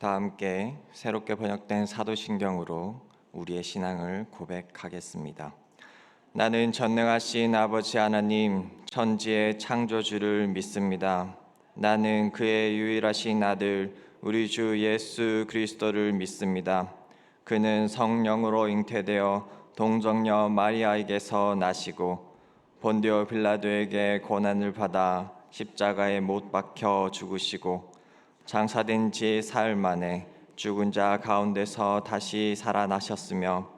다 함께 새롭게 번역된 사도신경으로 우리의 신앙을 고백하겠습니다. 나는 전능하신 아버지 하나님, 천지의 창조주를 믿습니다. 나는 그의 유일하신 아들, 우리 주 예수 그리스도를 믿습니다. 그는 성령으로 잉태되어 동정녀 마리아에게서 나시고 본디오 빌라도에게 고난을 받아 십자가에 못 박혀 죽으시고 장사된 지 사흘 만에 죽은 자 가운데서 다시 살아나셨으며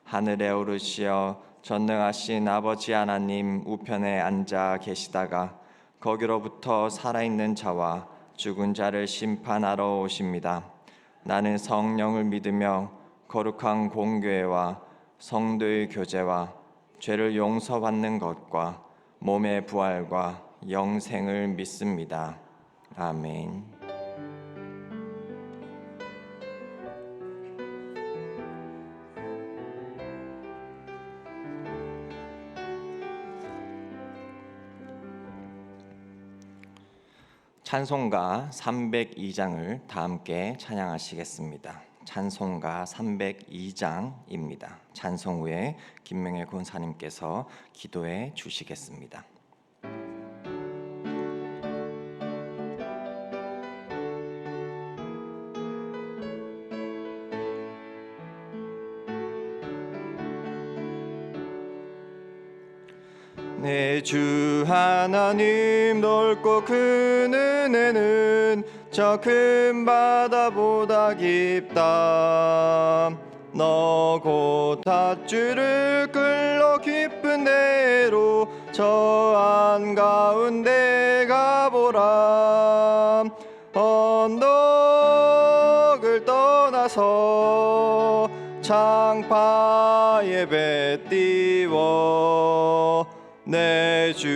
하늘에 오르시어 전능하신 아버지 하나님 우편에 앉아 계시다가 거기로부터 살아있는 자와 죽은 자를 심판하러 오십니다. 나는 성령을 믿으며 거룩한 공교회와 성도의 교제와 죄를 용서받는 것과 몸의 부활과 영생을 믿습니다. 아멘. 찬송가 302장을 다 함께 찬양하시겠습니다. 찬송가 302장입니다. 찬송 후에 김명애 권사님께서 기도해 주시겠습니다. 내 주 하나님 넓고 큰 은혜는 저 큰 바다보다 깊다. 너 곧 닷줄을 끌러 깊은 데로 저 한가운데 가보라. 언덕을 떠나서 창파에 배 띄워 내 주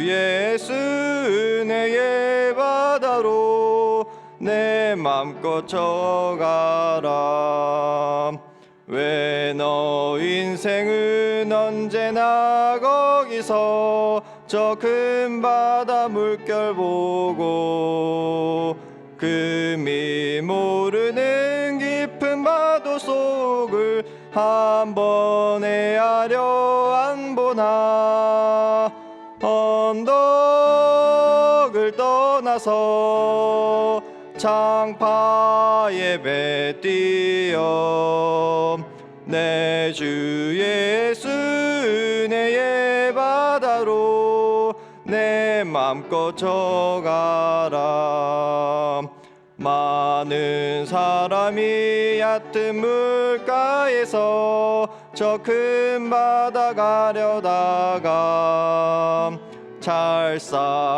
예수 은혜의 바다로 내 맘껏 져가라. 왜 너 인생은 언제나 거기서 저 큰 바다 물결 보고 금이 모르는 깊은 파도 속을 한 번에 하려 안 보나. 언덕을 떠나서 창파에 배 띄어 내 주 예수 은혜의 바다로 내 맘껏 져가라. 많은 사람이 얕은 물가에서 저 큰 바다 가려다가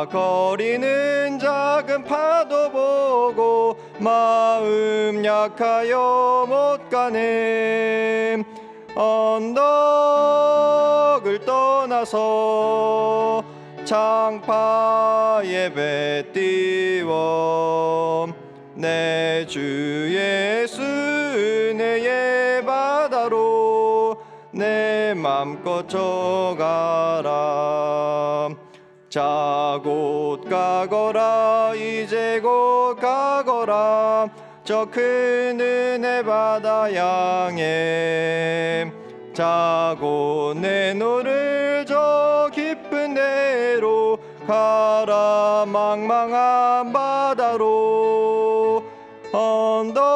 찰싹거리는 작은 파도 보고 마음 약하여 못 가네. 언덕을 떠나서 창파에 배 띄워 내 주 예수 은혜의 바다로 내 맘껏 져가라. 자 곧 가거라 이제 곧 가거라 저 큰 은혜 바다 향해. 자 곧 내 노를 저 깊은 데로 가라 망망한 바다로.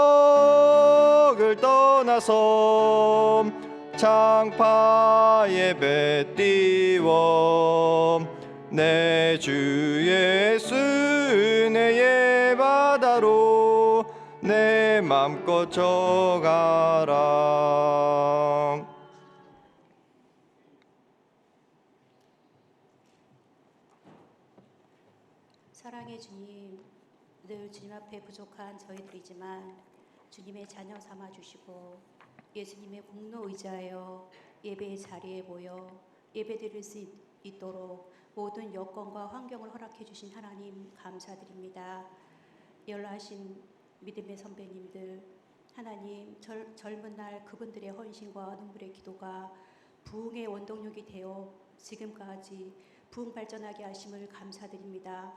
언덕을 떠나서 창파에 배 띄워 내 주 예수 은혜의 바다로 내 맘껏 져가라. 사랑의 주님, 늘 주님 앞에 부족한 저희들이지만 주님의 자녀 삼아주시고 예수님의 공로 의지하여 예배의 자리에 모여 예배드릴 수 있도록 모든 여건과 환경을 허락해 주신 하나님 감사드립니다. 연로하신 믿음의 선배님들 하나님 젊은 날 그분들의 헌신과 눈물의 기도가 부흥의 원동력이 되어 지금까지 부흥 발전하게 하심을 감사드립니다.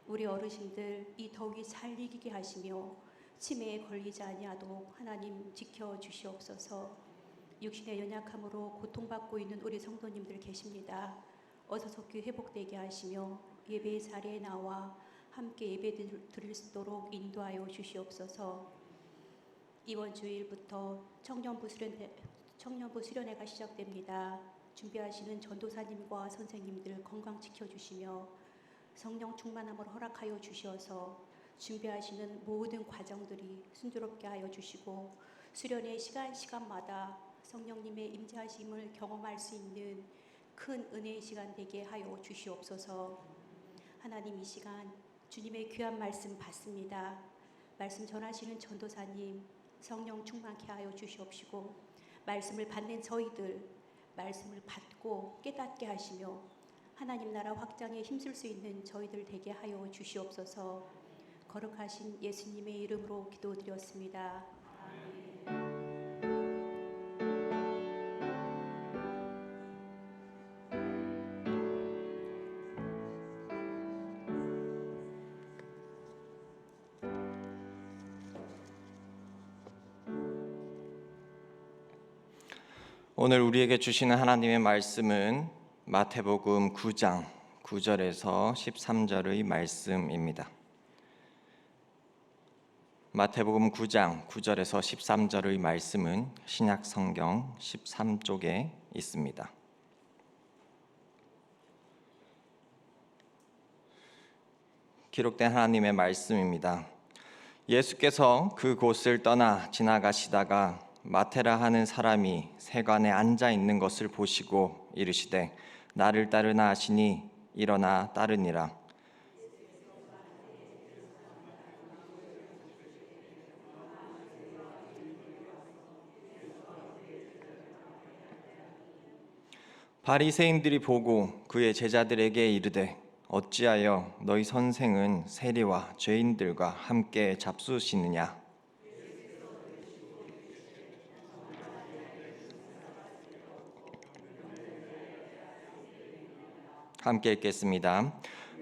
우리 어르신들 이 더위 잘 이기게 하시며 치매에 걸리지 아니하도록 하나님 지켜 주시옵소서. 육신의 연약함으로 고통받고 있는 우리 성도님들 계십니다. 어서 속히 회복되게 하시며 예배의 자리에 나와 함께 예배 드릴 수 있도록 인도하여 주시옵소서. 이번 주일부터 청년부 수련회가 시작됩니다. 준비하시는 전도사님과 선생님들 건강 지켜주시며 성령 충만함을 허락하여 주셔서 준비하시는 모든 과정들이 순조롭게 하여 주시고 수련회 시간마다 성령님의 임재하심을 경험할 수 있는 큰 은혜의 시간 되게 하여 주시옵소서. 하나님, 이 시간 주님의 귀한 말씀 받습니다. 말씀 전하시는 전도사님 성령 충만케 하여 주시옵시고 말씀을 받는 저희들 말씀을 받고 깨닫게 하시며 하나님 나라 확장에 힘쓸 수 있는 저희들 되게 하여 주시옵소서. 거룩하신 예수님의 이름으로 기도드렸습니다. 아멘. 오늘 우리에게 주시는 하나님의 말씀은 마태복음 9장 9절에서 13절의 말씀입니다. 마태복음 9장 9절에서 13절의 말씀은 신약 성경 13쪽에 있습니다. 기록된 하나님의 말씀입니다. 예수께서 그 곳을 떠나 지나가시다가 마테라 하는 사람이 세관에 앉아 있는 것을 보시고 이르시되 나를 따르나 하시니 일어나 따르니라. 바리새인들이 보고 그의 제자들에게 이르되 어찌하여 너희 선생은 세리와 죄인들과 함께 잡수시느냐? 함께 읽겠습니다.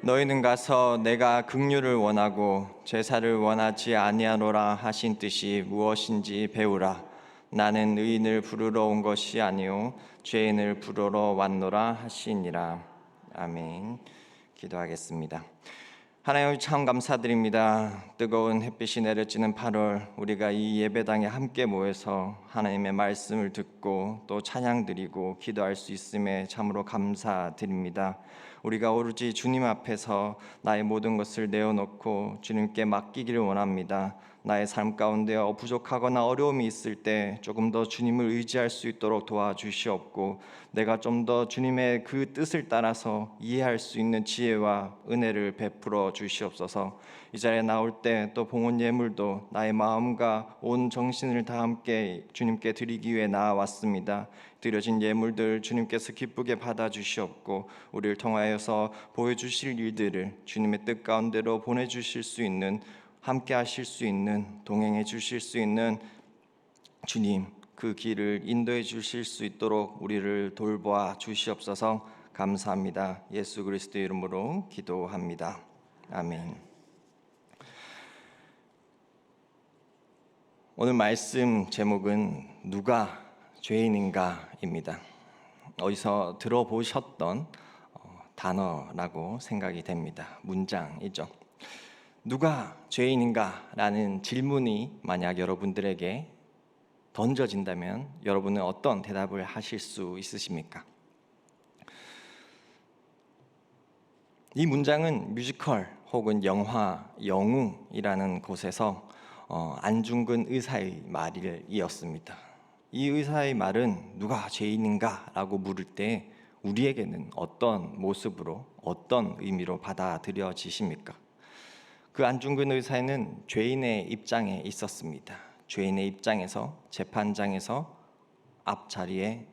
너희는 가서 내가 긍휼을 원하고 제사를 원하지 아니하노라 하신 뜻이 무엇인지 배우라. 나는 의인을 부르러 온 것이 아니요 죄인을 부르러 왔노라 하시니라. 아멘. 기도하겠습니다. 하나님 참 감사드립니다. 뜨거운 햇빛이 내려지는 8월 우리가 이 예배당에 함께 모여서 하나님의 말씀을 듣고 또 찬양 드리고 기도할 수 있음에 참으로 감사드립니다. 우리가 오로지 주님 앞에서 나의 모든 것을 내어놓고 주님께 맡기기를 원합니다. 나의 삶 가운데 부족하거나 어려움이 있을 때 조금 더 주님을 의지할 수 있도록 도와주시옵고 내가 좀 더 주님의 그 뜻을 따라서 이해할 수 있는 지혜와 은혜를 베풀어 주시옵소서. 이 자리에 나올 때 또 봉헌 예물도 나의 마음과 온 정신을 다 함께 주님께 드리기 위해 나아왔습니다. 드려진 예물들 주님께서 기쁘게 받아주시옵고 우리를 통하여서 보여주실 일들을 주님의 뜻 가운데로 보내주실 수 있는 함께 하실 수 있는 동행해 주실 수 있는 주님 그 길을 인도해 주실 수 있도록 우리를 돌보아 주시옵소서. 감사합니다. 예수 그리스도의 이름으로 기도합니다. 아멘. 오늘 말씀 제목은 누가 죄인인가입니다. 어디서 들어보셨던 단어라고 생각이 됩니다. 문장이죠. 누가 죄인인가라는 질문이 만약 여러분들에게 던져진다면 여러분은 어떤 대답을 하실 수 있으십니까? 이 문장은 뮤지컬 혹은 영화 영웅이라는 곳에서 안중근 의사의 말을 이었습니다. 이 의사의 말은 누가 죄인인가라고 물을 때 우리에게는 어떤 모습으로 어떤 의미로 받아들여지십니까? 그 안중근 의사는 죄인의 입장에 있었습니다. 죄인의 입장에서 재판장에서 앞자리에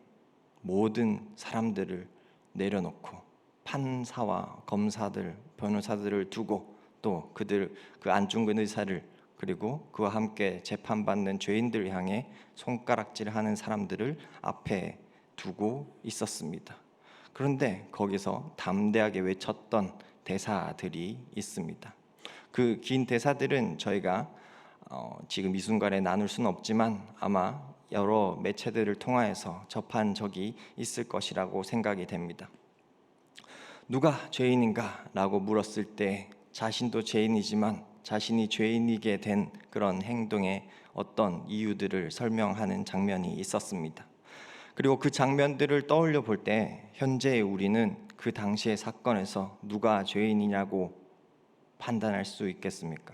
모든 사람들을 내려놓고 판사와 검사들, 변호사들을 두고 또 그 안중근 의사를 그리고 그와 함께 재판받는 죄인들을 향해 손가락질하는 사람들을 앞에 두고 있었습니다. 그런데 거기서 담대하게 외쳤던 대사들이 있습니다. 그 긴 대사들은 저희가 지금 이 순간에 나눌 수는 없지만 아마 여러 매체들을 통하여서 접한 적이 있을 것이라고 생각이 됩니다. 누가 죄인인가? 라고 물었을 때 자신도 죄인이지만 자신이 죄인이게 된 그런 행동에 어떤 이유들을 설명하는 장면이 있었습니다. 그리고 그 장면들을 떠올려 볼 때 현재의 우리는 그 당시의 사건에서 누가 죄인이냐고 판단할 수 있겠습니까?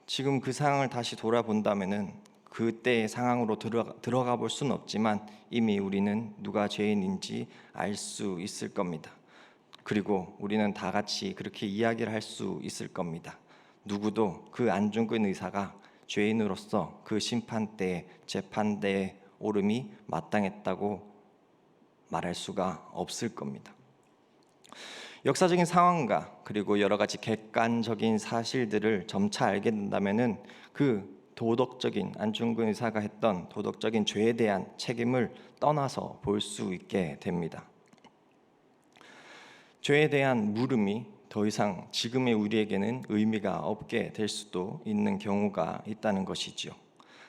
지금 그 상황을 다시 돌아본다면은 그때의 상황으로 들어가 볼 수는 없지만 이미 우리는 누가 죄인인지 알 수 있을 겁니다. 그리고 우리는 다 같이 그렇게 이야기를 할 수 있을 겁니다. 누구도 그 안중근 의사가 죄인으로서 그 심판대에 재판대에 오름이 마땅했다고 말할 수가 없을 겁니다. 역사적인 상황과 그리고 여러 가지 객관적인 사실들을 점차 알게 된다면은 그 도덕적인 안중근 의사가 했던 도덕적인 죄에 대한 책임을 떠나서 볼 수 있게 됩니다. 죄에 대한 물음이 더 이상 지금의 우리에게는 의미가 없게 될 수도 있는 경우가 있다는 것이지요.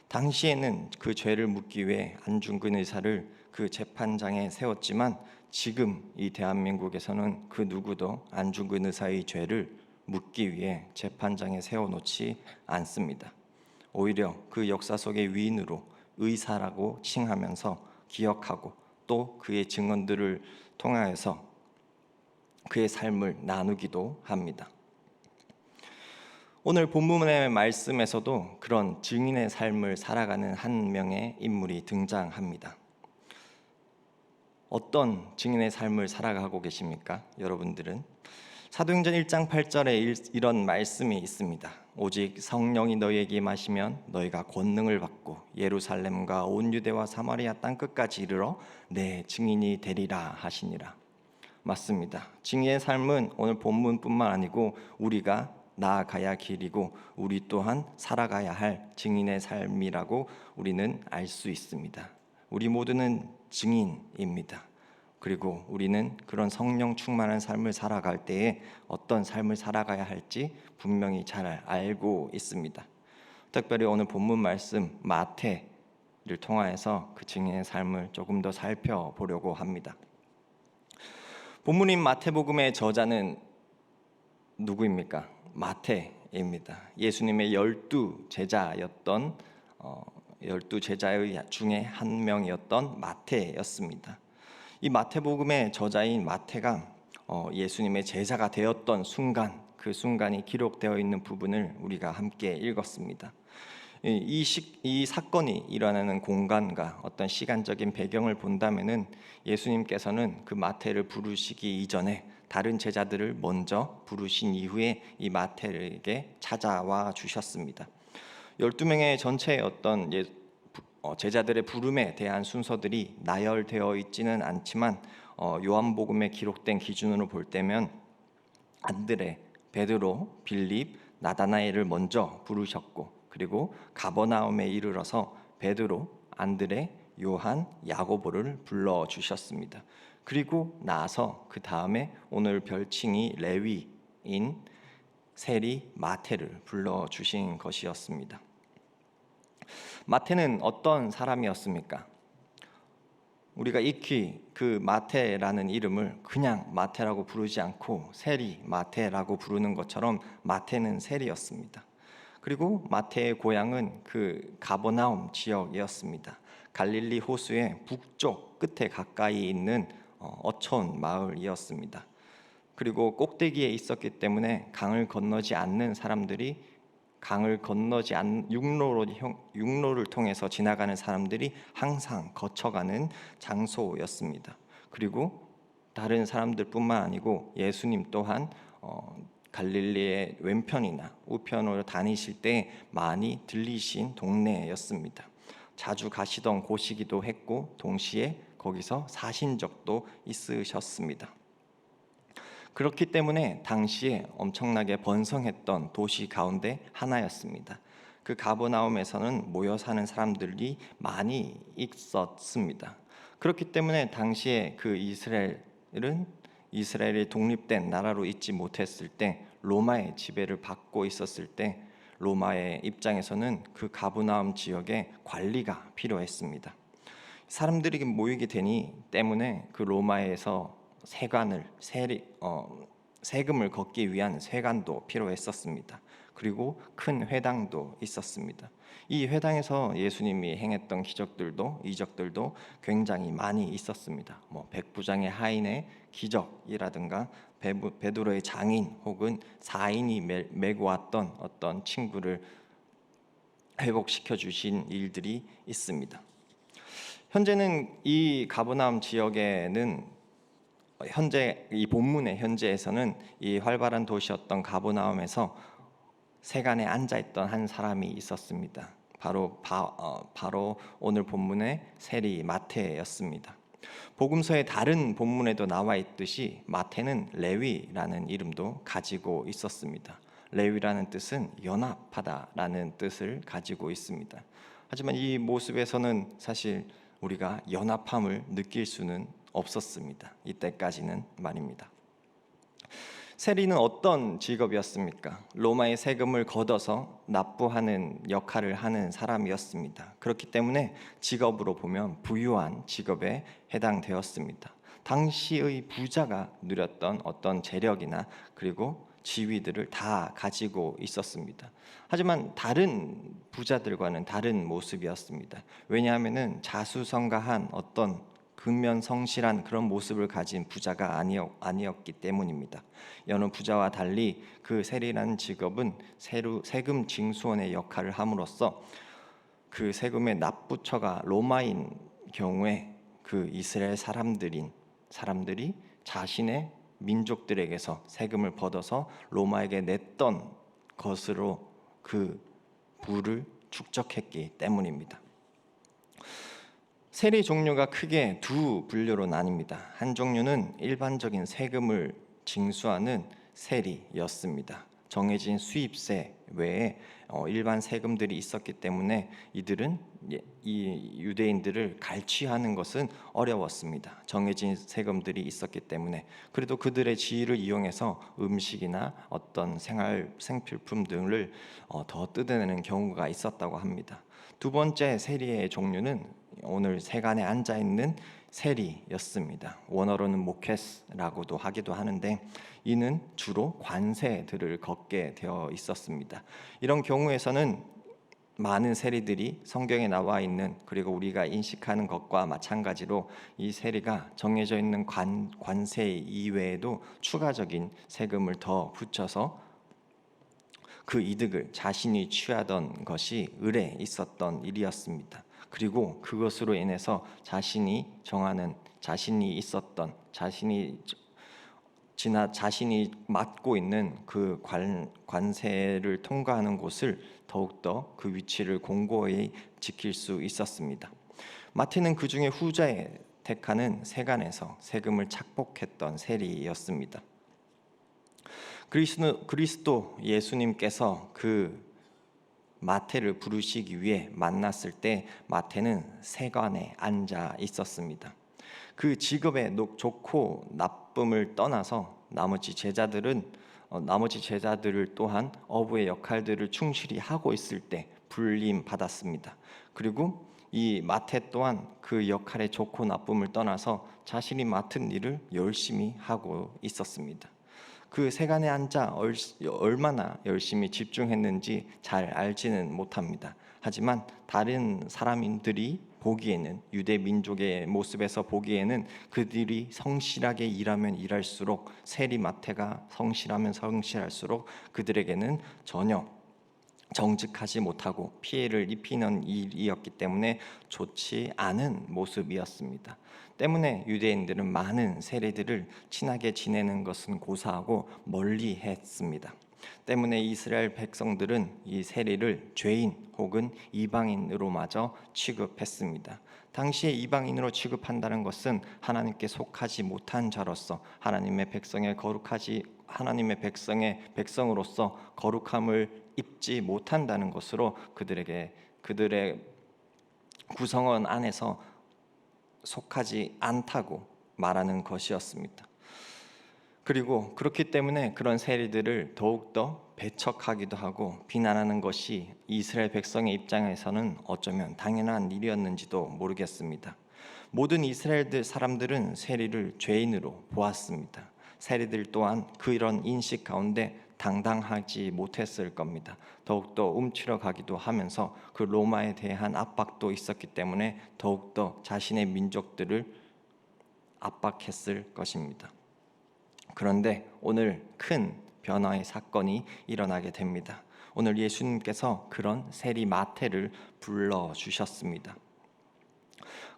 당시에는 그 죄를 묻기 위해 안중근 의사를 그 재판장에 세웠지만 지금 이 대한민국에서는 그 누구도 안중근 의사의 죄를 묻기 위해 재판장에 세워놓지 않습니다. 오히려 그 역사 속의 위인으로 의사라고 칭하면서 기억하고 또 그의 증언들을 통하여서 그의 삶을 나누기도 합니다. 오늘 본문의 말씀에서도 그런 증인의 삶을 살아가는 한 명의 인물이 등장합니다. 어떤 증인의 삶을 살아가고 계십니까? 여러분들은 사도행전 1장 8절에 이런 말씀이 있습니다. 오직 성령이 너희에게 임하시면 너희가 권능을 받고 예루살렘과 온 유대와 사마리아 땅끝까지 이르러 내 증인이 되리라 하시니라. 맞습니다. 증인의 삶은 오늘 본문뿐만 아니고 우리가 나아가야 길이고 우리 또한 살아가야 할 증인의 삶이라고 우리는 알 수 있습니다. 우리 모두는 증인입니다. 그리고 우리는 그런 성령 충만한 삶을 살아갈 때에 어떤 삶을 살아가야 할지 분명히 잘 알고 있습니다. 특별히 오늘 본문 말씀 마태를 통하여서 그 증인의 삶을 조금 더 살펴보려고 합니다. 본문인 마태복음의 저자는 누구입니까? 마태입니다. 예수님의 12제자였던 12제자의 중에 한 명이었던 마태였습니다. 이 마태복음의 저자인 마태가 예수님의 제자가 되었던 순간, 그 순간이 기록되어 있는 부분을 우리가 함께 읽었습니다. 이 사건이 일어나는 공간과 어떤 시간적인 배경을 본다면은 예수님께서는 그 마태를 부르시기 이전에 다른 제자들을 먼저 부르신 이후에 이 마태에게 찾아와 주셨습니다. 12명의 전체의 어떤 제자들의 부름에 대한 순서들이 나열되어 있지는 않지만 요한복음에 기록된 기준으로 볼 때면 안드레, 베드로, 빌립, 나다나엘을 먼저 부르셨고 그리고 가버나움에 이르러서 베드로, 안드레, 요한, 야고보를 불러주셨습니다. 그리고 나서 그 다음에 오늘 별칭이 레위인 세리 마태를 불러주신 것이었습니다. 마태는 어떤 사람이었습니까? 우리가 익히 그 마태라는 이름을 그냥 마태라고 부르지 않고 세리 마태라고 부르는 것처럼 마태는 세리였습니다. 그리고 마태의 고향은 그 가버나움 지역이었습니다. 갈릴리 호수의 북쪽 끝에 가까이 있는 어촌 마을이었습니다. 그리고 꼭대기에 있었기 때문에 강을 건너지 않는 사람들이 육로를 통해서 지나가는 사람들이 항상 거쳐가는 장소였습니다. 그리고 다른 사람들뿐만 아니고 예수님 또한 갈릴리의 왼편이나 우편으로 다니실 때 많이 들리신 동네였습니다. 자주 가시던 곳이기도 했고 동시에 거기서 사신 적도 있으셨습니다. 그렇기 때문에 당시에 엄청나게 번성했던 도시 가운데 하나였습니다. 그 가버나움에서는 모여 사는 사람들이 많이 있었습니다. 그렇기 때문에 당시에 그 이스라엘이 독립된 나라로 있지 못했을 때 로마의 지배를 받고 있었을 때 로마의 입장에서는 그 가브나움 지역에 관리가 필요했습니다. 사람들이 모이게 되니 때문에 그 로마에서 세금을 걷기 위한 세관도 필요했었습니다. 그리고 큰 회당도 있었습니다. 이 회당에서 예수님이 행했던 기적들도 이적들도 굉장히 많이 있었습니다. 백부장의 하인의 기적이라든가 베드로의 장인 혹은 사인이 메고 왔던 어떤 친구를 회복시켜 주신 일들이 있습니다. 현재는 이 가버나움 지역에는 현재 이 본문의 현재에서는 이 활발한 도시였던 가버나움에서 세간에 앉아 있던 한 사람이 있었습니다. 바로 오늘 본문의 세리 마태였습니다. 복음서의 다른 본문에도 나와 있듯이 마태는 레위라는 이름도 가지고 있었습니다. 레위라는 뜻은 연합하다라는 뜻을 가지고 있습니다. 하지만 이 모습에서는 사실 우리가 연합함을 느낄 수는 없었습니다. 이때까지는 말입니다. 세리는 어떤 직업이었습니까? 로마의 세금을 걷어서 납부하는 역할을 하는 사람이었습니다. 그렇기 때문에 직업으로 보면 부유한 직업에 해당되었습니다. 당시의 부자가 누렸던 어떤 재력이나 그리고 지위들을 다 가지고 있었습니다. 하지만 다른 부자들과는 다른 모습이었습니다. 왜냐하면 자수성가한 어떤 근면성실한 그런 모습을 가진 부자가 아니었기 때문입니다. 여느 부자와 달리 그 세리라는 직업은 세금 징수원의 역할을 함으로써 그 세금의 납부처가 로마인 경우에 그 이스라엘 사람들이 자신의 민족들에게서 세금을 벗어서 로마에게 냈던 것으로 그 부를 축적했기 때문입니다. 세리 종류가 크게 두 분류로 나뉩니다. 한 종류는 일반적인 세금을 징수하는 세리였습니다. 정해진 수입세 외에 일반 세금들이 있었기 때문에 이들은 이 유대인들을 갈취하는 것은 어려웠습니다. 정해진 세금들이 있었기 때문에. 그래도 그들의 지위를 이용해서 음식이나 어떤 생필품 등을 더 뜯어내는 경우가 있었다고 합니다. 두 번째 세리의 종류는 오늘 세간에 앉아 있는 세리였습니다. 원어로는 모케스라고도 하기도 하는데 이는 주로 관세들을 걷게 되어 있었습니다. 이런 경우에서는 많은 세리들이 성경에 나와 있는 그리고 우리가 인식하는 것과 마찬가지로 이 세리가 정해져 있는 관세 이외에도 추가적인 세금을 더 붙여서 그 이득을 자신이 취하던 것이 을에 있었던 일이었습니다. 그리고 그것으로 인해서 자신이 맡고 있는 그 관세를 통과하는 곳을 더욱더 그 위치를 공고히 지킬 수 있었습니다. 마태는 그 중에 후자에 택하는 세간에서 세금을 착복했던 세리였습니다. 그리스도 예수님께서 그 마태를 부르시기 위해 만났을 때 마태는 세관에 앉아 있었습니다. 그 직업의 좋고 나쁨을 떠나서 나머지 제자들을 또한 어부의 역할들을 충실히 하고 있을 때 불림 받았습니다. 그리고 이 마태 또한 그 역할의 좋고 나쁨을 떠나서 자신이 맡은 일을 열심히 하고 있었습니다. 그 세간에 앉아 얼마나 열심히 집중했는지 잘 알지는 못합니다. 하지만 다른 사람들이 보기에는 유대 민족의 모습에서 보기에는 그들이 성실하게 일하면 일할수록 세리 마태가 성실하면 성실할수록 그들에게는 전혀 정직하지 못하고 피해를 입히는 일이었기 때문에 좋지 않은 모습이었습니다. 때문에 유대인들은 많은 세리들을 친하게 지내는 것은 고사하고 멀리 했습니다. 때문에 이스라엘 백성들은 이 세리를 죄인 혹은 이방인으로마저 취급했습니다. 당시에 이방인으로 취급한다는 것은 하나님께 속하지 못한 자로서 하나님의 백성으로서 거룩함을 입지 못한다는 것으로 그들의 구성원 안에서 속하지 않다고 말하는 것이었습니다. 그리고 그렇기 때문에 그런 세리들을 더욱더 배척하기도 하고 비난하는 것이 이스라엘 백성의 입장에서는 어쩌면 당연한 일이었는지도 모르겠습니다. 모든 이스라엘 사람들은 세리를 죄인으로 보았습니다. 세리들 또한 그런 인식 가운데 당당하지 못했을 겁니다. 더욱더 움츠러 가기도 하면서 그 로마에 대한 압박도 있었기 때문에 더욱더 자신의 민족들을 압박했을 것입니다. 그런데 오늘 큰 변화의 사건이 일어나게 됩니다. 오늘 예수님께서 그런 세리 마태를 불러주셨습니다.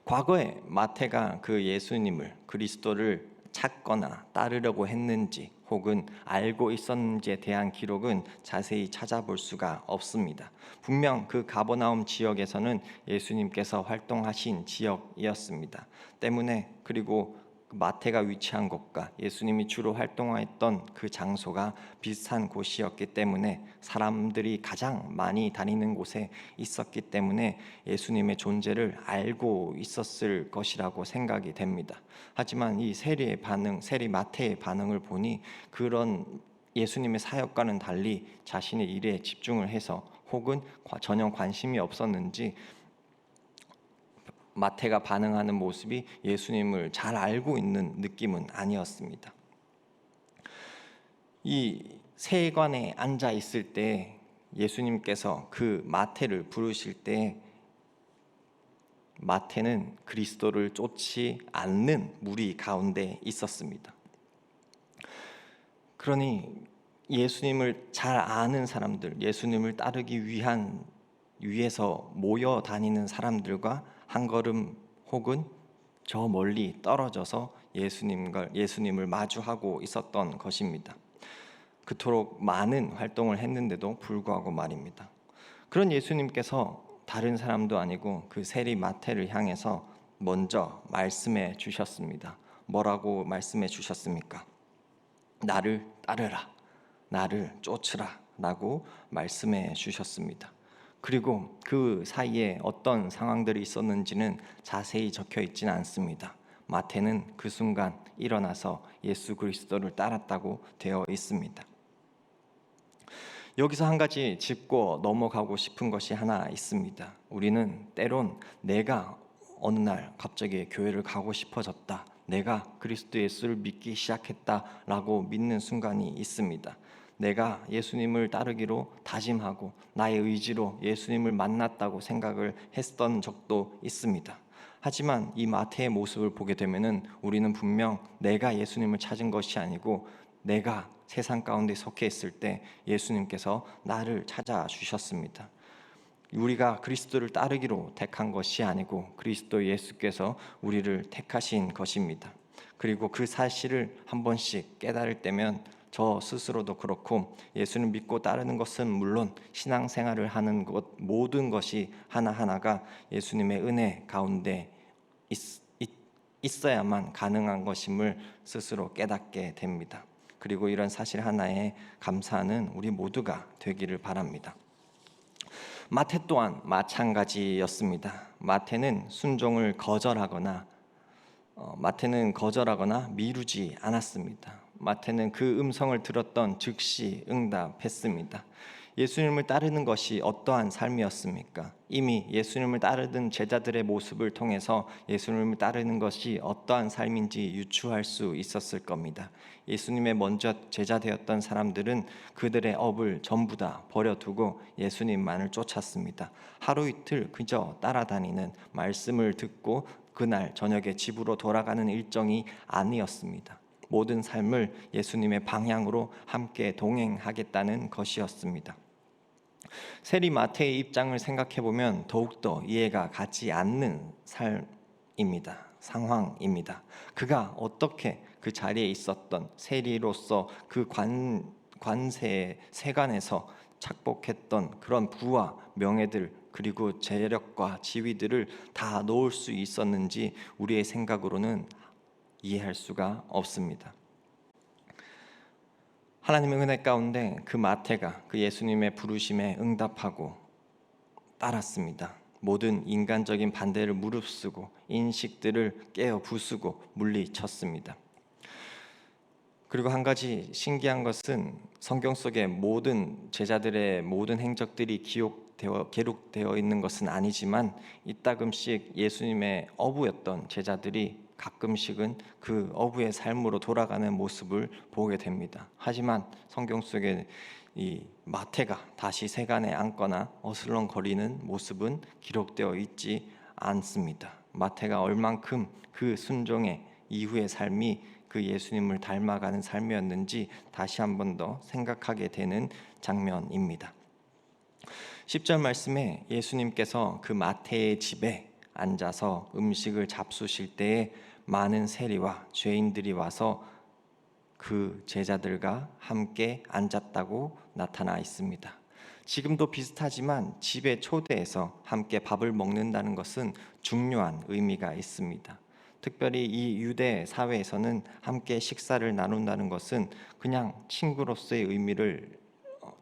과거에 마태가 그 예수님을 그리스도를 찾거나 따르려고 했는지 혹은 알고 있었는지에 대한 기록은 자세히 찾아볼 수가 없습니다. 분명 그 가버나움 지역에서는 예수님께서 활동하신 지역이었습니다. 때문에 그리고 마태가 위치한 곳과 예수님이 주로 활동했던 그 장소가 비슷한 곳이었기 때문에 사람들이 가장 많이 다니는 곳에 있었기 때문에 예수님의 존재를 알고 있었을 것이라고 생각이 됩니다. 하지만 이 세리 마태의 반응을 보니 그런 예수님의 사역과는 달리 자신의 일에 집중을 해서 혹은 전혀 관심이 없었는지 마태가 반응하는 모습이 예수님을 잘 알고 있는 느낌은 아니었습니다. 이 세관에 앉아 있을 때 예수님께서 그 마태를 부르실 때 마태는 그리스도를 쫓지 않는 무리 가운데 있었습니다. 그러니 예수님을 잘 아는 사람들, 예수님을 따르기 위해서 모여 다니는 사람들과 한 걸음 혹은 저 멀리 떨어져서 예수님을 마주하고 있었던 것입니다. 그토록 많은 활동을 했는데도 불구하고 말입니다. 그런 예수님께서 다른 사람도 아니고 그 세리 마태를 향해서 먼저 말씀해 주셨습니다. 뭐라고 말씀해 주셨습니까? 나를 따르라, 나를 쫓으라 라고 말씀해 주셨습니다. 그리고 그 사이에 어떤 상황들이 있었는지는 자세히 적혀 있지는 않습니다. 마태는 그 순간 일어나서 예수 그리스도를 따랐다고 되어 있습니다. 여기서 한 가지 짚고 넘어가고 싶은 것이 하나 있습니다. 우리는 때론 내가 어느 날 갑자기 교회를 가고 싶어졌다, 내가 그리스도 예수를 믿기 시작했다라고 믿는 순간이 있습니다. 내가 예수님을 따르기로 다짐하고 나의 의지로 예수님을 만났다고 생각을 했던 적도 있습니다. 하지만 이 마태의 모습을 보게 되면은 우리는 분명 내가 예수님을 찾은 것이 아니고 내가 세상 가운데 속해 있을 때 예수님께서 나를 찾아주셨습니다. 우리가 그리스도를 따르기로 택한 것이 아니고 그리스도 예수께서 우리를 택하신 것입니다. 그리고 그 사실을 한 번씩 깨달을 때면 저 스스로도 그렇고 예수를 믿고 따르는 것은 물론 신앙생활을 하는 것 모든 것이 하나하나가 예수님의 은혜 가운데 있어야만 가능한 것임을 스스로 깨닫게 됩니다. 그리고 이런 사실 하나에 감사하는 우리 모두가 되기를 바랍니다. 마태 또한 마찬가지였습니다. 마태는 순종을 거절하거나 미루지 않았습니다. 마태는 그 음성을 들었던 즉시 응답했습니다. 예수님을 따르는 것이 어떠한 삶이었습니까? 이미 예수님을 따르던 제자들의 모습을 통해서 예수님을 따르는 것이 어떠한 삶인지 유추할 수 있었을 겁니다. 예수님의 먼저 제자 되었던 사람들은 그들의 업을 전부 다 버려두고 예수님만을 쫓았습니다. 하루 이틀 그저 따라다니는, 말씀을 듣고 그날 저녁에 집으로 돌아가는 일정이 아니었습니다. 모든 삶을 예수님의 방향으로 함께 동행하겠다는 것이었습니다. 세리 마태의 입장을 생각해 보면 더욱더 이해가 가지 않는 상황입니다. 그가 어떻게 그 자리에 있었던 세리로서 그 세관에서 착복했던 그런 부와 명예들 그리고 재력과 지위들을 다 놓을 수 있었는지 우리의 생각으로는 이해할 수가 없습니다. 하나님의 은혜 가운데 그 마태가 그 예수님의 부르심에 응답하고 따랐습니다. 모든 인간적인 반대를 무릅쓰고 인식들을 깨어 부수고 물리쳤습니다. 그리고 한 가지 신기한 것은 성경 속의 모든 제자들의 모든 행적들이 기록되어 있는 것은 아니지만 이따금씩 예수님의 어부였던 제자들이 가끔씩은 그 어부의 삶으로 돌아가는 모습을 보게 됩니다. 하지만 성경 속에 이 마태가 다시 세간에 앉거나 어슬렁거리는 모습은 기록되어 있지 않습니다. 마태가 얼만큼 그 순종의 이후의 삶이 그 예수님을 닮아가는 삶이었는지 다시 한 번 더 생각하게 되는 장면입니다. 10절 말씀에 예수님께서 그 마태의 집에 앉아서 음식을 잡수실 때에 많은 세리와 죄인들이 와서 그 제자들과 함께 앉았다고 나타나 있습니다. 지금도 비슷하지만 집에 초대해서 함께 밥을 먹는다는 것은 중요한 의미가 있습니다. 특별히 이 유대 사회에서는 함께 식사를 나눈다는 것은 그냥 친구로서의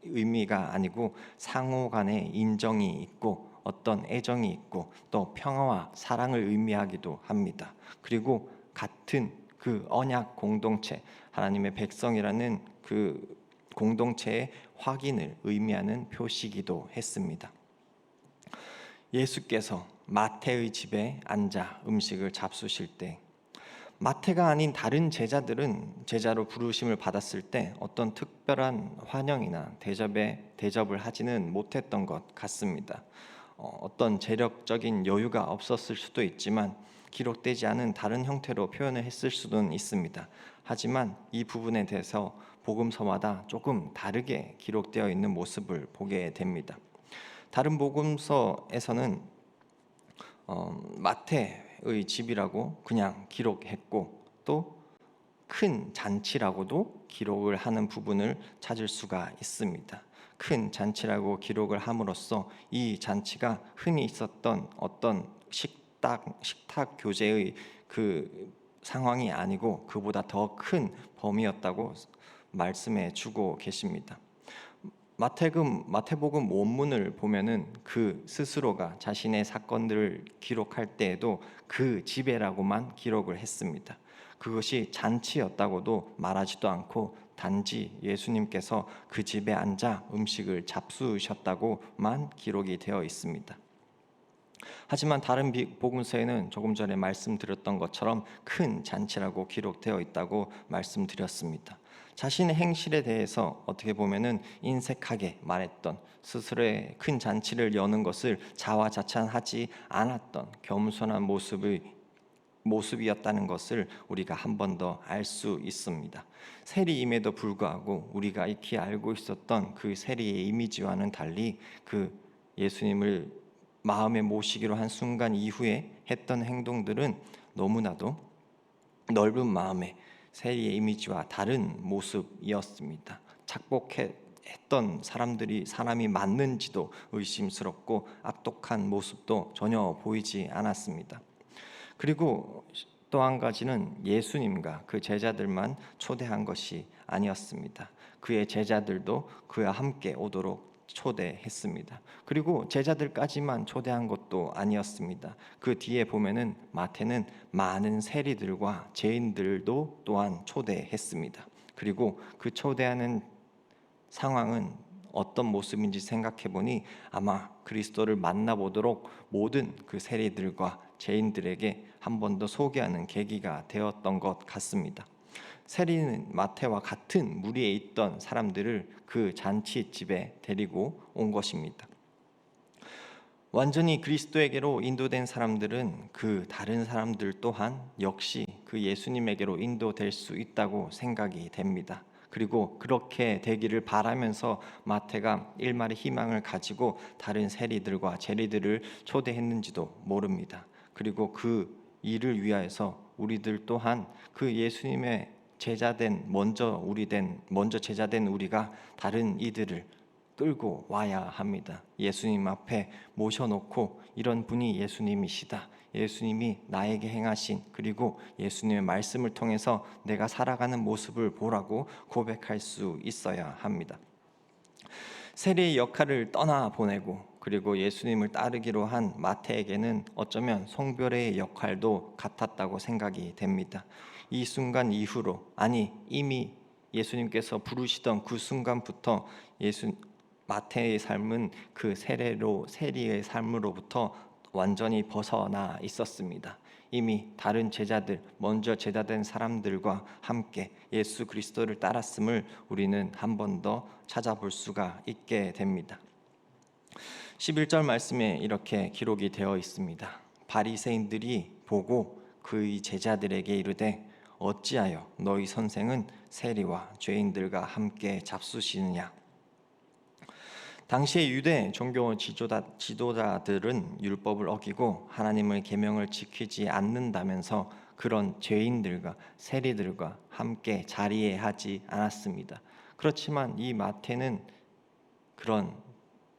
의미가 아니고 상호 간의 인정이 있고 어떤 애정이 있고 또 평화와 사랑을 의미하기도 합니다. 그리고 같은 그 언약 공동체, 하나님의 백성이라는 그 공동체의 확인을 의미하는 표시이기도 했습니다. 예수께서 마태의 집에 앉아 음식을 잡수실 때 마태가 아닌 다른 제자들은 제자로 부르심을 받았을 때 어떤 특별한 환영이나 대접을 하지는 못했던 것 같습니다. 어떤 재력적인 여유가 없었을 수도 있지만 기록되지 않은 다른 형태로 표현을 했을 수는 있습니다. 하지만 이 부분에 대해서 복음서마다 조금 다르게 기록되어 있는 모습을 보게 됩니다. 다른 복음서에서는 마태의 집이라고 그냥 기록했고 또 큰 잔치라고도 기록을 하는 부분을 찾을 수가 있습니다. 큰 잔치라고 기록을 함으로써 이 잔치가 흔히 있었던 어떤 식탁 교제의 그 상황이 아니고 그보다 더 큰 범위였다고 말씀해 주고 계십니다. 마태복음 원문을 보면은 그 스스로가 자신의 사건들을 기록할 때에도 그 집에라고만 기록을 했습니다. 그것이 잔치였다고도 말하지도 않고 단지 예수님께서 그 집에 앉아 음식을 잡수셨다고만 기록이 되어 있습니다. 하지만 다른 복음서에는 조금 전에 말씀드렸던 것처럼 큰 잔치라고 기록되어 있다고 말씀드렸습니다. 자신의 행실에 대해서 어떻게 보면은 인색하게 말했던 스스로의 큰 잔치를 여는 것을 자화자찬하지 않았던 겸손한 모습이었다는 것을 우리가 한 번 더 알 수 있습니다. 세리임에도 불구하고 우리가 익히 알고 있었던 그 세리의 이미지와는 달리 그 예수님을 마음에 모시기로 한 순간 이후에 했던 행동들은 너무나도 넓은 마음에 세리의 이미지와 다른 모습이었습니다. 착복했던 사람이 맞는지도 의심스럽고 악독한 모습도 전혀 보이지 않았습니다. 그리고 또 한 가지는 예수님과 그 제자들만 초대한 것이 아니었습니다. 그의 제자들도 그와 함께 오도록 초대했습니다. 그리고 제자들까지만 초대한 것도 아니었습니다. 그 뒤에 보면은 마태는 많은 세리들과 죄인들도 또한 초대했습니다. 그리고 그 초대하는 상황은 어떤 모습인지 생각해 보니 아마 그리스도를 만나보도록 모든 그 세리들과 죄인들에게 한 번 더 소개하는 계기가 되었던 것 같습니다. 세리는 마태와 같은 무리에 있던 사람들을 그 잔치집에 데리고 온 것입니다. 완전히 그리스도에게로 인도된 사람들은 그 다른 사람들 또한 역시 그 예수님에게로 인도될 수 있다고 생각이 됩니다. 그리고 그렇게 되기를 바라면서 마태가 일말의 희망을 가지고 다른 세리들과 재리들을 초대했는지도 모릅니다. 그리고 그 일을 위하여서 우리들 또한 그 예수님의 먼저 제자된 우리가 다른 이들을 끌고 와야 합니다. 예수님 앞에 모셔놓고 이런 분이 예수님이시다. 예수님이 나에게 행하신 그리고 예수님의 말씀을 통해서 내가 살아가는 모습을 보라고 고백할 수 있어야 합니다. 세리의 역할을 떠나보내고 그리고 예수님을 따르기로 한 마태에게는 어쩌면 송별회의 역할도 같았다고 생각이 됩니다. 이 순간 이후로 이미 예수님께서 부르시던 그 순간부터 마태의 삶은 그 세리의 삶으로부터 완전히 벗어나 있었습니다. 이미 다른 제자들, 먼저 제자된 사람들과 함께 예수 그리스도를 따랐음을 우리는 한 번 더 찾아볼 수가 있게 됩니다. 11절 말씀에 이렇게 기록이 되어 있습니다. 바리새인들이 보고 그의 제자들에게 이르되 어찌하여 너희 선생은 세리와 죄인들과 함께 잡수시느냐. 당시의 유대 종교 지도자들은 율법을 어기고 하나님의 계명을 지키지 않는다면서 그런 죄인들과 세리들과 함께 자리에 하지 않았습니다. 그렇지만 이 마태는 그런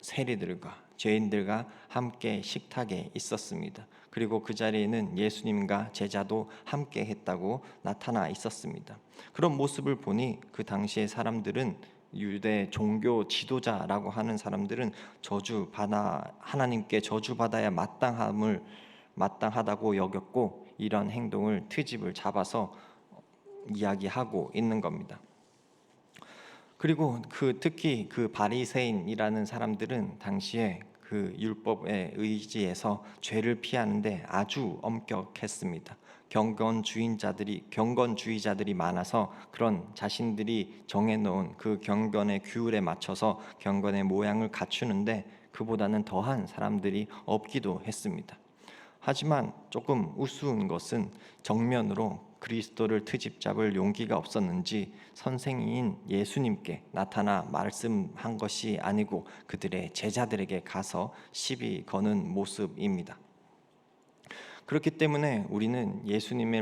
세리들과 죄인들과 함께 식탁에 있었습니다. 그리고 그 자리에는 예수님과 제자도 함께 했다고 나타나 있었습니다. 그런 모습을 보니 그 당시의 사람들은 유대 종교 지도자라고 하는 사람들은 하나님께 저주받아야 마땅하다고 여겼고 이런 행동을 트집을 잡아서 이야기하고 있는 겁니다. 그리고 특히 그 바리새인이라는 사람들은 당시에 그 율법에 의지해서 죄를 피하는데 아주 엄격했습니다. 경건주의자들이 많아서 그런 자신들이 정해놓은 그 경건의 규율에 맞춰서 경건의 모양을 갖추는데 그보다는 더한 사람들이 없기도 했습니다. 하지만 조금 우스운 것은 정면으로 그리스도를 트집잡을 용기가 없었는지 선생인 예수님께 나타나 말씀한 것이 아니고 그들의 제자들에게 가서 시비 거는 모습입니다. 그렇기 때문에 우리는 예수님을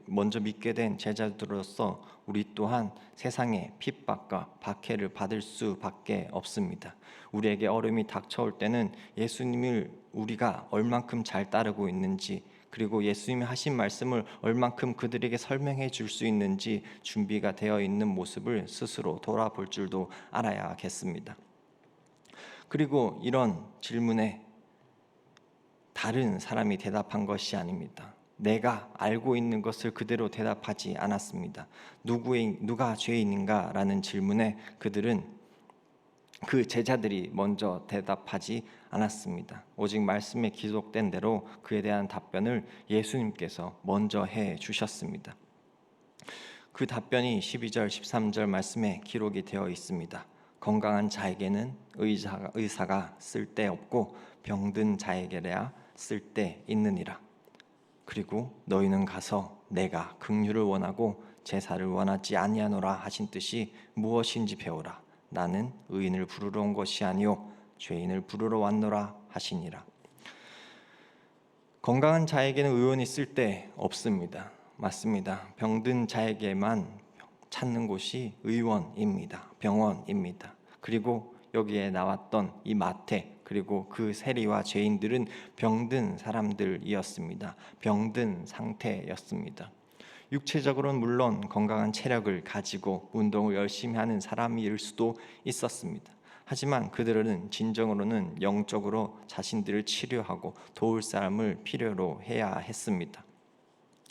먼저 믿게 된 제자들로서 우리 또한 세상의 핍박과 박해를 받을 수밖에 없습니다. 우리에게 어려움이 닥쳐올 때는 예수님을 우리가 얼만큼 잘 따르고 있는지, 그리고 예수님이 하신 말씀을 얼만큼 그들에게 설명해 줄 수 있는지 준비가 되어 있는 모습을 스스로 돌아볼 줄도 알아야겠습니다. 그리고 이런 질문에 다른 사람이 대답한 것이 아닙니다. 내가 알고 있는 것을 그대로 대답하지 않았습니다. 누가 죄인인가라는 질문에 그 제자들이 먼저 대답하지 않았습니다. 오직 말씀에 기록된 대로 그에 대한 답변을 예수님께서 먼저 해 주셨습니다. 그 답변이 12절, 13절 말씀에 기록이 되어 있습니다. 건강한 자에게는 의사가 쓸데없고 병든 자에게야 쓸데있느니라. 그리고 너희는 가서 내가 긍휼을 원하고 제사를 원하지 아니하노라 하신 뜻이 무엇인지 배우라. 나는 의인을 부르러 온 것이 아니요 죄인을 부르러 왔노라 하시니라. 건강한 자에게는 의원이 쓸데없습니다. 맞습니다. 병든 자에게만 찾는 곳이 의원입니다. 병원입니다. 그리고 여기에 나왔던 이 마태, 그리고 그 세리와 죄인들은 병든 사람들이었습니다. 병든 상태였습니다. 육체적으로는 물론 건강한 체력을 가지고 운동을 열심히 하는 사람일 수도 있었습니다. 하지만 그들은 진정으로는 영적으로 자신들을 치료하고 도울 사람을 필요로 해야 했습니다.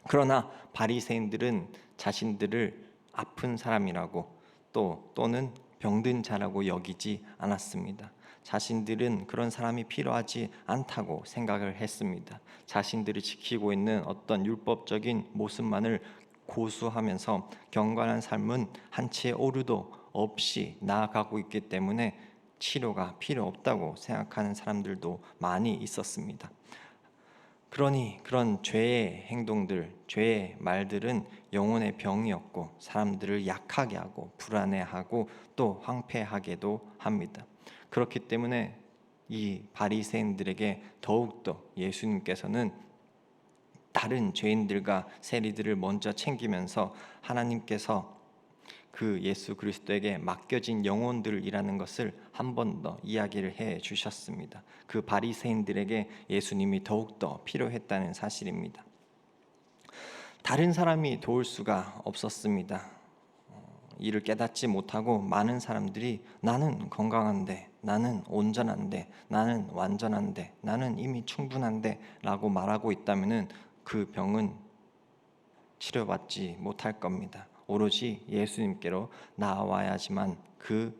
그러나 바리새인들은 자신들을 아픈 사람이라고 또는 병든 자라고 여기지 않았습니다. 자신들은 그런 사람이 필요하지 않다고 생각을 했습니다. 자신들이 지키고 있는 어떤 율법적인 모습만을 고수하면서 경건한 삶은 한 채 오류도 없이 나아가고 있기 때문에 치료가 필요 없다고 생각하는 사람들도 많이 있었습니다. 그러니 그런 죄의 행동들, 죄의 말들은 영혼의 병이었고 사람들을 약하게 하고 불안해하고 또 황폐하게도 합니다. 그렇기 때문에 이 바리새인들에게 더욱더 예수님께서는 다른 죄인들과 세리들을 먼저 챙기면서 하나님께서 그 예수 그리스도에게 맡겨진 영혼들이라는 것을 한 번 더 이야기를 해 주셨습니다. 그 바리새인들에게 예수님이 더욱더 필요했다는 사실입니다. 다른 사람이 도울 수가 없었습니다. 이를 깨닫지 못하고 많은 사람들이 나는 건강한데, 나는 온전한데, 나는 완전한데, 나는 이미 충분한데 라고 말하고 있다면 그 병은 치료받지 못할 겁니다. 오로지 예수님께로 나아와야지만 그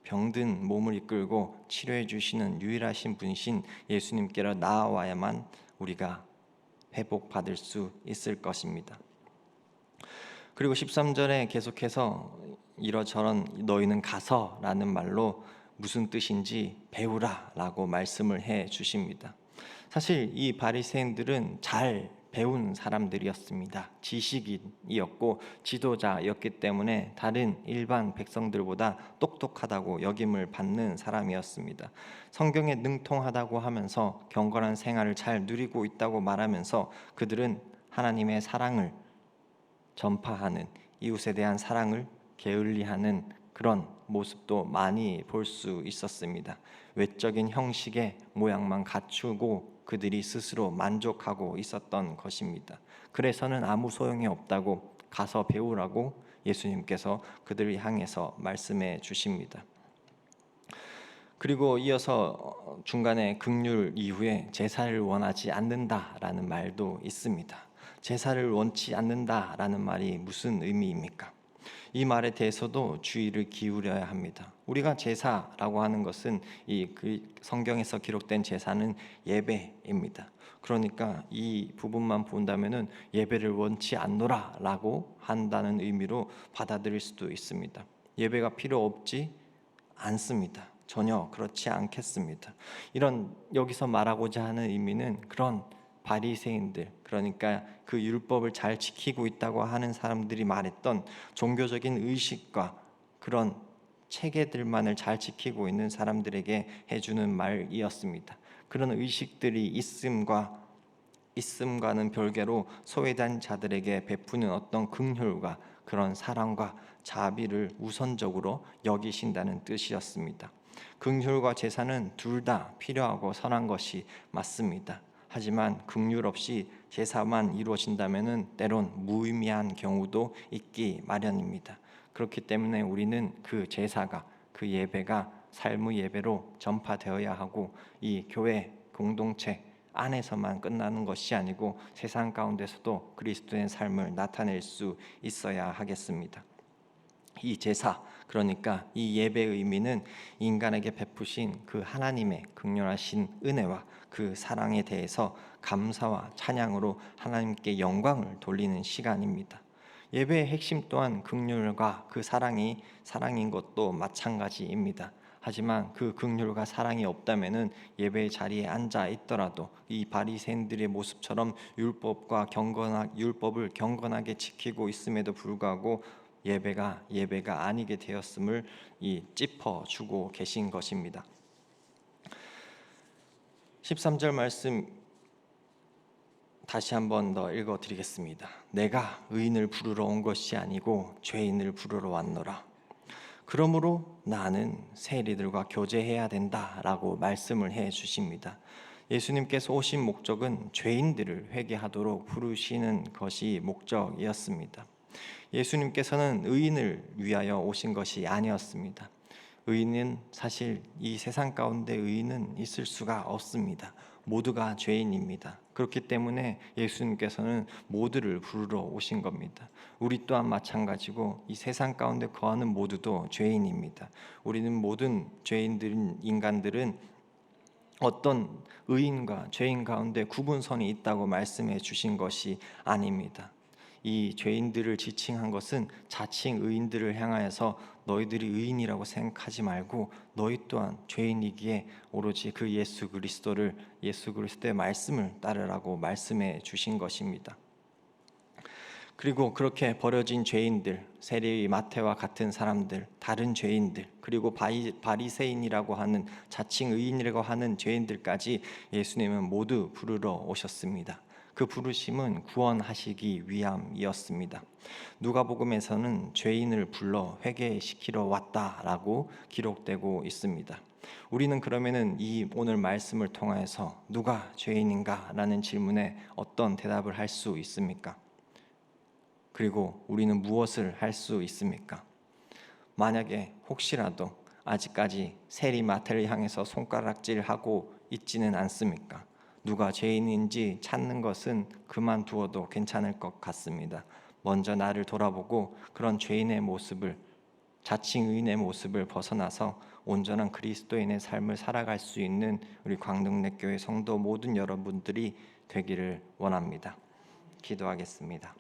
병든 몸을 이끌고 치료해 주시는 유일하신 분이신 예수님께로 나아와야만 우리가 회복받을 수 있을 것입니다. 그리고 13절에 계속해서 이러저런 너희는 가서라는 말로 무슨 뜻인지 배우라라고 말씀을 해 주십니다. 사실 이 바리새인들은 잘 배운 사람들이었습니다. 지식인이었고 지도자였기 때문에 다른 일반 백성들보다 똑똑하다고 여김을 받는 사람이었습니다. 성경에 능통하다고 하면서 경건한 생활을 잘 누리고 있다고 말하면서 그들은 하나님의 사랑을 전파하는, 이웃에 대한 사랑을 게을리하는 그런 모습도 많이 볼 수 있었습니다. 외적인 형식의 모양만 갖추고 그들이 스스로 만족하고 있었던 것입니다. 그래서는 아무 소용이 없다고 가서 배우라고 예수님께서 그들을 향해서 말씀해 주십니다. 그리고 이어서 중간에 긍휼 이후에 제사를 원하지 않는다라는 말도 있습니다. 제사를 원치 않는다라는 말이 무슨 의미입니까? 이 말에 대해서도 주의를 기울여야 합니다. 우리가 제사라고 하는 것은 이 성경에서 기록된 제사는 예배입니다. 그러니까 이 부분만 본다면은 예배를 원치 않노라라고 한다는 의미로 받아들일 수도 있습니다. 예배가 필요 없지 않습니다. 전혀 그렇지 않겠습니다. 이런 여기서 말하고자 하는 의미는 그런 바리새인들, 그러니까 그 율법을 잘 지키고 있다고 하는 사람들이 말했던 종교적인 의식과 그런 체계들만을 잘 지키고 있는 사람들에게 해주는 말이었습니다. 그런 의식들이 있음과는 별개로 소외된 자들에게 베푸는 어떤 긍휼과 그런 사랑과 자비를 우선적으로 여기신다는 뜻이었습니다. 긍휼과 제사는 둘 다 필요하고 선한 것이 맞습니다. 하지만 긍휼 없이 제사만 이루어진다면은 때론 무의미한 경우도 있기 마련입니다. 그렇기 때문에 우리는 그 제사가, 그 예배가 삶의 예배로 전파되어야 하고 이 교회 공동체 안에서만 끝나는 것이 아니고 세상 가운데서도 그리스도의 삶을 나타낼 수 있어야 하겠습니다. 이 제사, 그러니까 이 예배의 의미는 인간에게 베푸신 그 하나님의 긍휼하신 은혜와 그 사랑에 대해서 감사와 찬양으로 하나님께 영광을 돌리는 시간입니다. 예배의 핵심 또한 긍휼과 그 사랑인 것도 마찬가지입니다. 하지만 그 긍휼과 사랑이 없다면은 예배의 자리에 앉아 있더라도 이 바리새인들의 모습처럼 율법을 경건하게 지키고 있음에도 불구하고 예배가 아니게 되었음을 짚어주고 계신 것입니다. 13절 말씀 다시 한번 더 읽어드리겠습니다. 내가 의인을 부르러 온 것이 아니고 죄인을 부르러 왔노라. 그러므로 나는 세리들과 교제해야 된다라고 말씀을 해 주십니다. 예수님께서 오신 목적은 죄인들을 회개하도록 부르시는 것이 목적이었습니다. 예수님께서는 의인을 위하여 오신 것이 아니었습니다. 의인은 사실 이 세상 가운데 의인은 있을 수가 없습니다. 모두가 죄인입니다. 그렇기 때문에 예수님께서는 모두를 부르러 오신 겁니다. 우리 또한 마찬가지고 이 세상 가운데 거하는 모두도 죄인입니다. 우리는 모든 인간들은 어떤 의인과 죄인 가운데 구분선이 있다고 말씀해 주신 것이 아닙니다. 이 죄인들을 지칭한 것은 자칭 의인들을 향하여서 너희들이 의인이라고 생각하지 말고 너희 또한 죄인이기에 오로지 그 예수 그리스도의 말씀을 따르라고 말씀해 주신 것입니다. 그리고 그렇게 버려진 죄인들, 세리의 마태와 같은 사람들, 다른 죄인들, 그리고 바리새인이라고 하는 자칭 의인이라고 하는 죄인들까지 예수님은 모두 부르러 오셨습니다. 그 부르심은 구원하시기 위함이었습니다. 누가복음에서는 죄인을 불러 회개시키러 왔다라고 기록되고 있습니다. 우리는 그러면은 이 오늘 말씀을 통하여서 누가 죄인인가라는 질문에 어떤 대답을 할 수 있습니까? 그리고 우리는 무엇을 할 수 있습니까? 만약에 혹시라도 아직까지 세리 마태를 향해서 손가락질하고 있지는 않습니까? 누가 죄인인지 찾는 것은 그만두어도 괜찮을 것 같습니다. 먼저 나를 돌아보고 그런 죄인의 모습을, 자칭 의인의 모습을 벗어나서 온전한 그리스도인의 삶을 살아갈 수 있는 우리 광릉내교회 성도 모든 여러분들이 되기를 원합니다. 기도하겠습니다.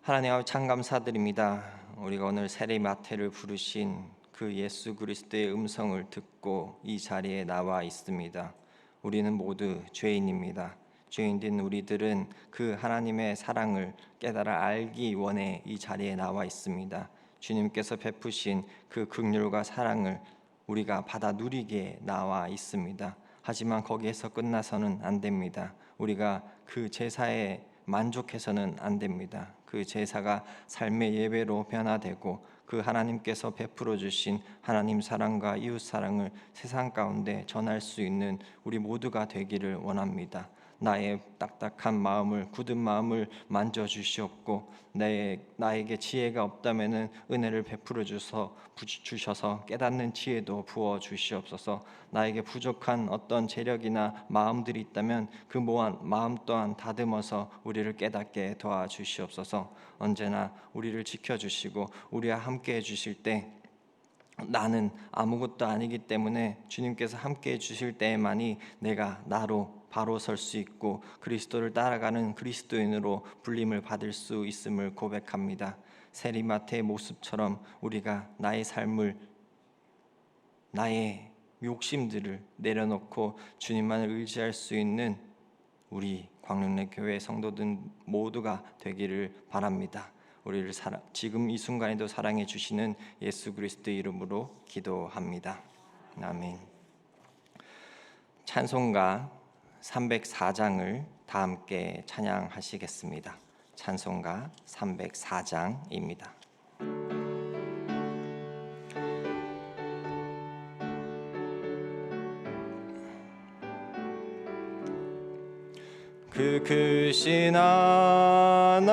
하나님 아버지, 참 감사드립니다. 우리가 오늘 세리마태를 부르신 그 예수 그리스도의 음성을 듣고 이 자리에 나와 있습니다. 우리는 모두 죄인입니다. 죄인된 우리들은 그 하나님의 사랑을 깨달아 알기 원해 이 자리에 나와 있습니다. 주님께서 베푸신 그 긍휼과 사랑을 우리가 받아 누리게 나와 있습니다. 하지만 거기에서 끝나서는 안 됩니다. 우리가 그 제사에 만족해서는 안 됩니다. 그 제사가 삶의 예배로 변화되고 그 하나님께서 베풀어 주신 하나님 사랑과 이웃 사랑을 세상 가운데 전할 수 있는 우리 모두가 되기를 원합니다. 나의 딱딱한 마음을, 굳은 마음을 만져 주시옵고 나에게 지혜가 없다면은 은혜를 베풀어 주셔서 깨닫는 지혜도 부어 주시옵소서. 나에게 부족한 어떤 재력이나 마음들이 있다면 그 마음 또한 다듬어서 우리를 깨닫게 도와주시옵소서. 언제나 우리를 지켜주시고 우리와 함께 해주실 때 나는 아무것도 아니기 때문에 주님께서 함께 해주실 때에만이 내가 나로 바로 설 수 있고 그리스도를 따라가는 그리스도인으로 불림을 받을 수 있음을 고백합니다. 세리마태의 모습처럼 우리가 나의 삶을, 나의 욕심들을 내려놓고 주님만을 의지할 수 있는 우리 광릉내교회 성도들 모두가 되기를 바랍니다. 우리를 지금 이 순간에도 사랑해 주시는 예수 그리스도의 이름으로 기도합니다. 아멘. 찬송가 304장을 다 함께 찬양하시겠습니다. 찬송가 304장입니다. 그 크신 하나님의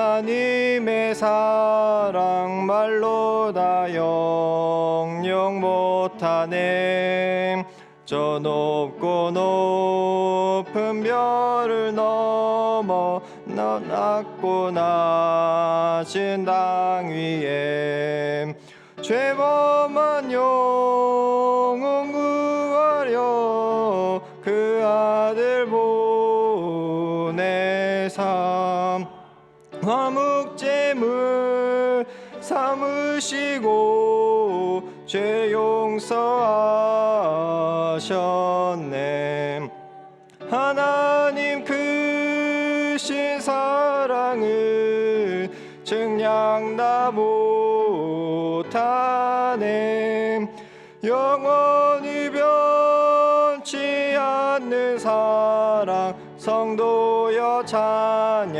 사랑 말로 다 영영 못하네. 저 높고 높은 별을 넘어 낮고 낮은 땅 위에 죄범한 영혼 구하려 그 아들 보내사 화목제물 삼으시고 죄 용서하셨네. 하나님 크신 사랑은 증량다 못하네. 영원히 변치 않는 사랑 성도여 찬양하세.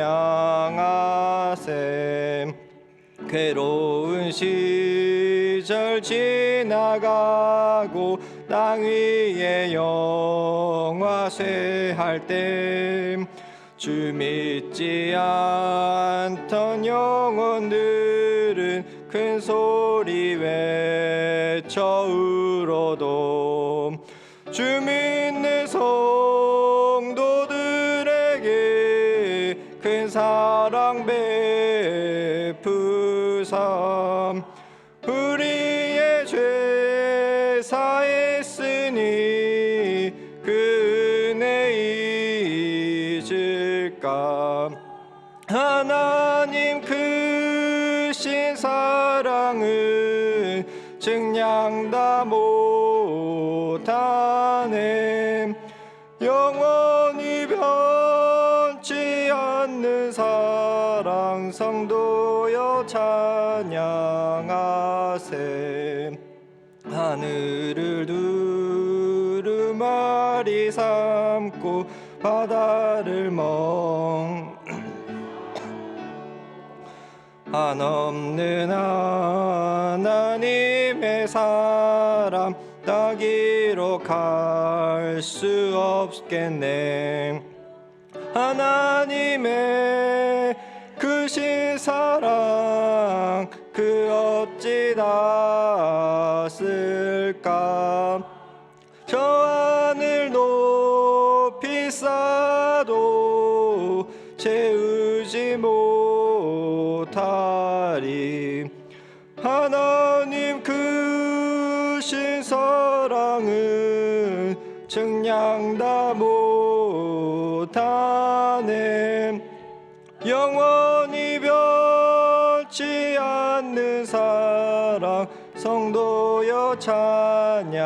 괴로운 시절 지나가고 땅 위에 영화쇠할 때 주 믿지 않던 영혼들은 큰 소리 외쳐 울어도 주 믿는 성도들에게 큰 사랑 베푸사 우리의 죄 사했으니 그 은혜 잊을까. 하나님 크신 사랑은 증량다 못하네. 영원히 변치 않는 사랑 성도여 찬양하세. 하늘을 두루마리 삼고 바다를 한없는 하나님의 사랑 다 기록할 수 없겠네. 하나님의 크신 사랑 그 어찌 다 쓸까. 저 하늘 높이 쌓아도 채우지 못 못하리. 하나님 크신 사랑은 측량 다 못하네. 영원히 변치 않는 사랑 성도여 찬양하세.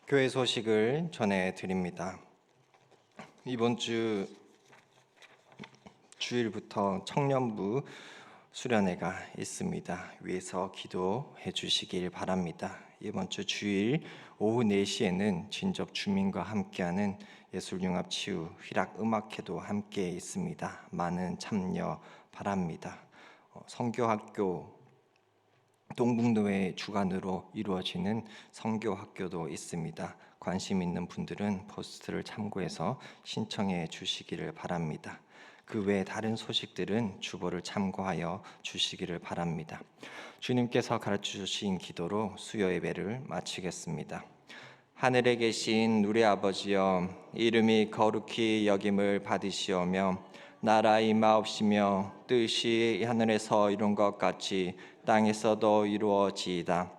교회 소식을 전해드립니다. 이번 주일부터 청년부 수련회가 있습니다. 위에서 기도해 주시길 바랍니다. 이번 주 주일 오후 4시에는 진접 주민과 함께하는 예술융합치유 휘락음악회도 함께 있습니다. 많은 참여 바랍니다. 성교학교 동북노회 주관으로 이루어지는 성교학교도 있습니다. 관심 있는 분들은 포스트를 참고해서 신청해 주시기를 바랍니다. 그 외 다른 소식들은 주보를 참고하여 주시기를 바랍니다. 주님께서 가르쳐주신 기도로 수요 예배를 마치겠습니다. 하늘에 계신 우리 아버지여, 이름이 거룩히 여김을 받으시오며 나라 임하옵시며 뜻이 하늘에서 이룬 것 같이 땅에서도 이루어지이다.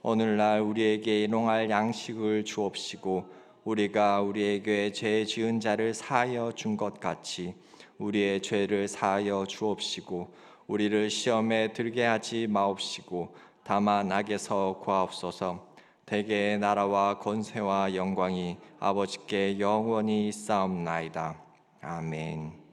오늘날 우리에게 일용할 양식을 주옵시고 우리가 우리에게 죄 지은 자를 사하여 준 것 같이 우리의 죄를 사하여 주옵시고 우리를 시험에 들게 하지 마옵시고 다만 악에서 구하옵소서. 대개의 나라와 권세와 영광이 아버지께 영원히 있사옵나이다. 아멘.